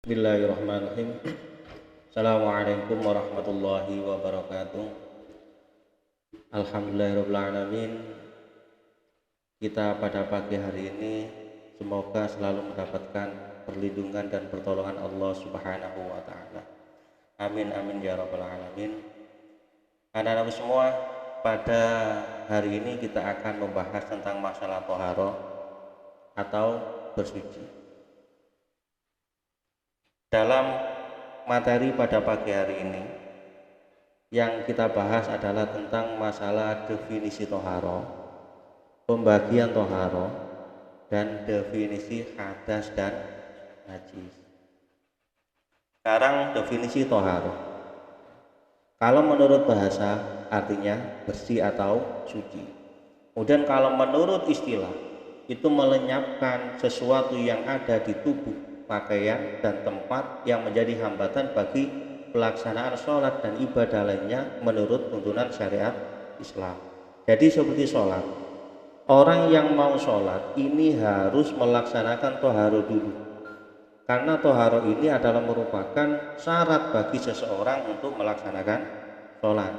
Bismillahirrahmanirrahim. Assalamualaikum warahmatullahi wabarakatuh. Alhamdulillahirrahmanirrahim. Kita pada pagi hari ini semoga selalu mendapatkan perlindungan dan pertolongan Allah Subhanahu wa taala. Amin amin ya rabbal alamin. Anak-anakku semua, pada hari ini kita akan membahas tentang masalah thaharah atau bersuci. Dalam materi pada pagi hari ini yang kita bahas adalah tentang masalah definisi thaharah, pembagian thaharah, dan definisi hadas dan najis. Sekarang definisi thaharah. Kalau menurut bahasa artinya bersih atau suci. Kemudian kalau menurut istilah itu melenyapkan sesuatu yang ada di tubuh, pakaian, dan tempat yang menjadi hambatan bagi pelaksanaan sholat dan ibadah lainnya menurut tuntunan syariat Islam. Jadi seperti sholat, orang yang mau sholat ini harus melaksanakan thaharah dulu, karena thaharah ini adalah merupakan syarat bagi seseorang untuk melaksanakan sholat.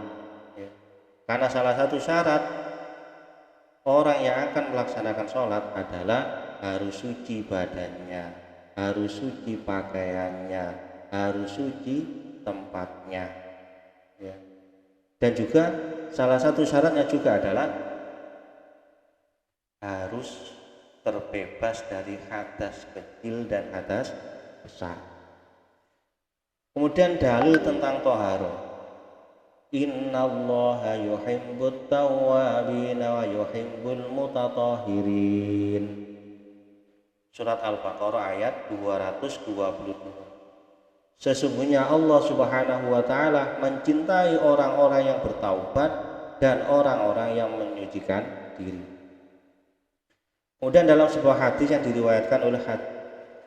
Karena salah satu syarat orang yang akan melaksanakan sholat adalah harus suci badannya, harus suci pakaiannya, harus suci tempatnya, ya. Dan juga salah satu syaratnya juga adalah harus terbebas dari hadas kecil dan hadas besar. Kemudian dalil tentang thaharah, innallaha yuhibbut tawwabina wa yuhibbul mutatahhirin. Surat Al-Baqarah ayat 222. Sesungguhnya Allah Subhanahu wa taala mencintai orang-orang yang bertaubat dan orang-orang yang menyucikan diri. Kemudian dalam sebuah hadis yang diriwayatkan oleh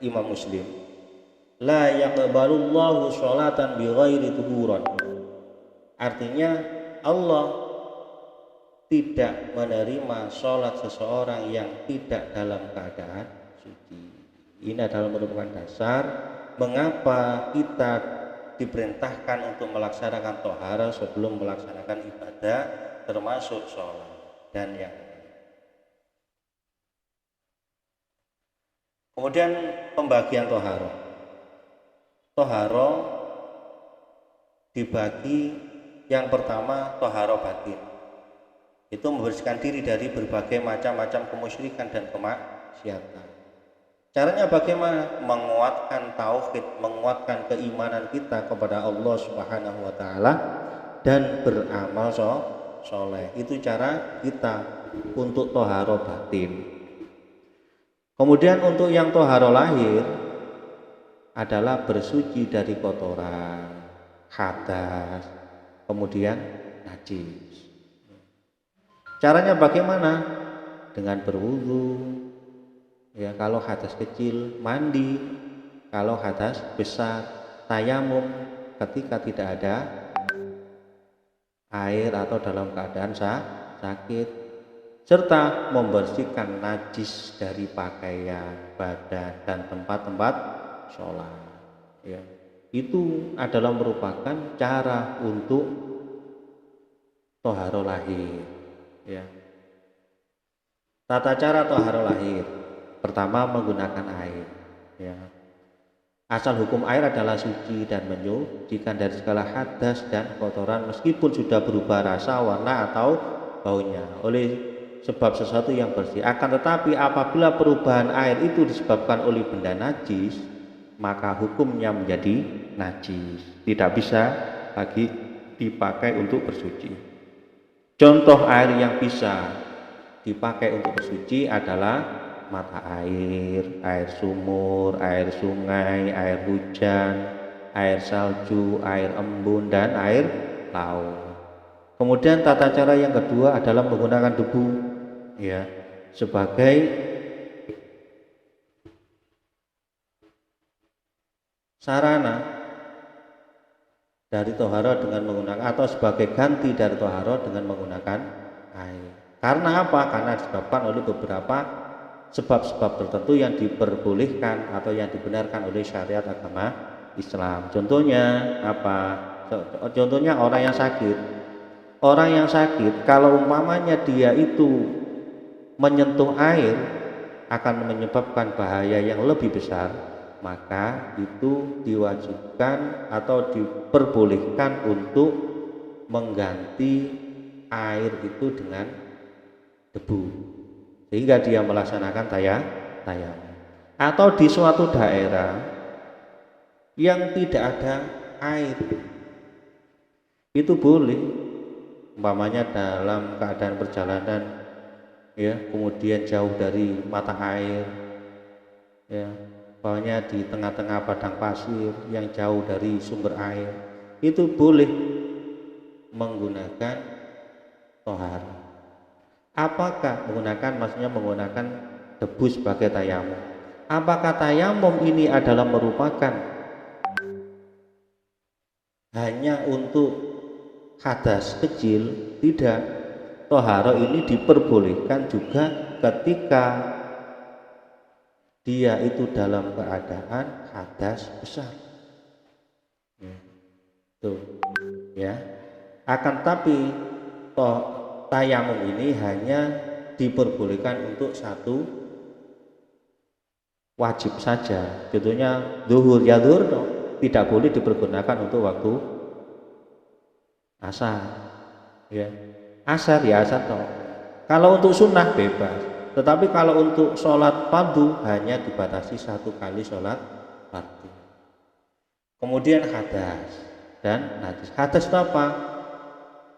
Imam Muslim, la yaqbalullahu sholatan bighairi tuhuran. Artinya Allah tidak menerima sholat seseorang yang tidak dalam keadaan suci. Ini adalah merupakan dasar mengapa kita diperintahkan untuk melaksanakan thaharah sebelum melaksanakan ibadah, termasuk sholat dan yang lain. Kemudian pembagian thaharah. Thaharah dibagi, yang pertama thaharah batin. Itu membersihkan diri dari berbagai macam-macam kemusyrikan dan kemaksiatan. Caranya bagaimana? Menguatkan tauhid, menguatkan keimanan kita kepada Allah Subhanahu wa taala dan beramal soleh. Itu cara kita untuk thaharah batin. Kemudian untuk yang thaharah lahir adalah bersuci dari kotoran, hadas, kemudian najis. Caranya bagaimana? Dengan berwudu. Ya, kalau hadas kecil mandi, kalau hadas besar tayamum ketika tidak ada air atau dalam keadaan sakit, serta membersihkan najis dari pakaian, badan, dan tempat-tempat sholat. Ya, itu adalah merupakan cara untuk thaharah lahir. Ya. Tata cara thaharah lahir, pertama menggunakan air, ya. Asal hukum air adalah suci dan menyucikan dari segala hadas dan kotoran meskipun sudah berubah rasa, warna, atau baunya oleh sebab sesuatu yang bersih. Akan tetapi apabila perubahan air itu disebabkan oleh benda najis, maka hukumnya menjadi najis, tidak bisa lagi dipakai untuk bersuci. Contoh air yang bisa dipakai untuk bersuci adalah mata air, air sumur, air sungai, air hujan, air salju, air embun, dan air laut. Kemudian tata cara yang kedua adalah menggunakan debu, ya, sebagai sarana dari thaharah dengan menggunakan, atau sebagai ganti dari thaharah dengan menggunakan air. Karena apa? Karena disebabkan oleh beberapa sebab-sebab tertentu yang diperbolehkan atau yang dibenarkan oleh syariat agama Islam. Contohnya apa? Contohnya orang yang sakit. Orang yang sakit kalau umpamanya dia itu menyentuh air akan menyebabkan bahaya yang lebih besar, maka itu diwajibkan atau diperbolehkan untuk mengganti air itu dengan debu, sehingga dia melaksanakan tayamum. Atau di suatu daerah yang tidak ada air, itu boleh, umpamanya dalam keadaan perjalanan ya, kemudian jauh dari mata air ya, umpamanya di tengah-tengah padang pasir yang jauh dari sumber air, itu boleh menggunakan tohar. Apakah maksudnya menggunakan debu sebagai tayamum? Apakah tayamum ini adalah merupakan hanya untuk hadas kecil? Tidak. Toharo ini diperbolehkan juga ketika dia itu dalam keadaan hadas besar. Tuh, ya. Akan tapi tayamum ini hanya diperbolehkan untuk satu wajib saja. Contohnya zuhur, ya zuhur tidak boleh dipergunakan untuk waktu asar. Ya. Asar ya asar toh. Kalau untuk sunnah bebas. Tetapi kalau untuk sholat fardu hanya dibatasi satu kali sholat fardu. Kemudian hadas dan najis. Hadas itu apa?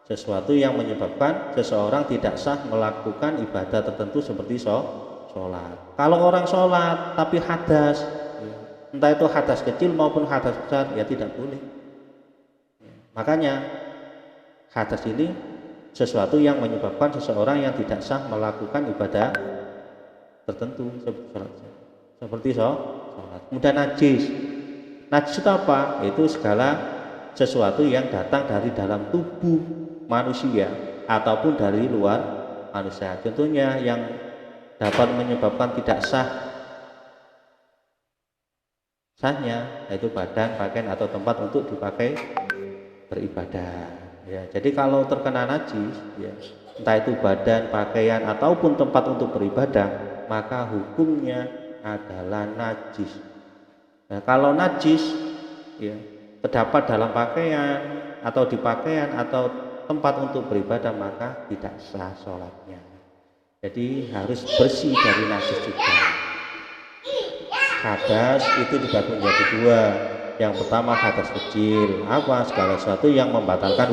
Sesuatu yang menyebabkan seseorang tidak sah melakukan ibadah tertentu seperti sholat. Kalau orang sholat tapi hadas, entah itu hadas kecil maupun hadas besar, ya tidak boleh. Makanya hadas ini sesuatu yang menyebabkan seseorang yang tidak sah melakukan ibadah tertentu seperti sholat. Kemudian najis. Najis itu apa? Itu segala sesuatu yang datang dari dalam tubuh manusia ataupun dari luar manusia. Contohnya yang dapat menyebabkan tidak sahnya yaitu badan, pakaian atau tempat untuk dipakai beribadah. Ya, jadi kalau terkena najis, ya, entah itu badan, pakaian ataupun tempat untuk beribadah, maka hukumnya adalah najis. Nah, kalau najis, ya, terdapat dalam pakaian atau di pakaian atau tempat untuk beribadah, maka tidak sah sholatnya. Jadi harus bersih dari najis juga. Hadas itu dibagi menjadi dua. Yang pertama hadas kecil, apa? Segala sesuatu yang membatalkan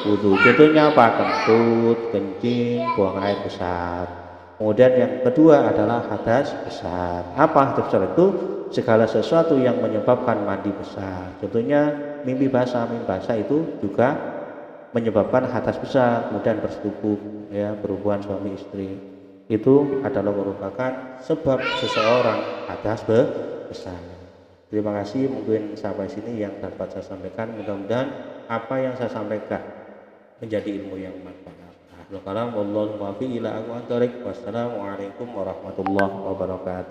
wudu. Contohnya apa? Kentut, kencing, buang air besar. Kemudian yang kedua adalah hadas besar. Apa hadas besar itu? Segala sesuatu yang menyebabkan mandi besar. Contohnya mimpi basah. Mimpi basah itu juga menyebabkan hadas besar. Kemudian bersetubuh, ya, berhubungan suami istri, itu adalah merupakan sebab seseorang hadas besar. Terima kasih, mungkin sampai sini yang dapat saya sampaikan. Mudah-mudahan apa yang saya sampaikan menjadi ilmu yang bermanfaat. Wassalamualaikum warahmatullahi wabarakatuh.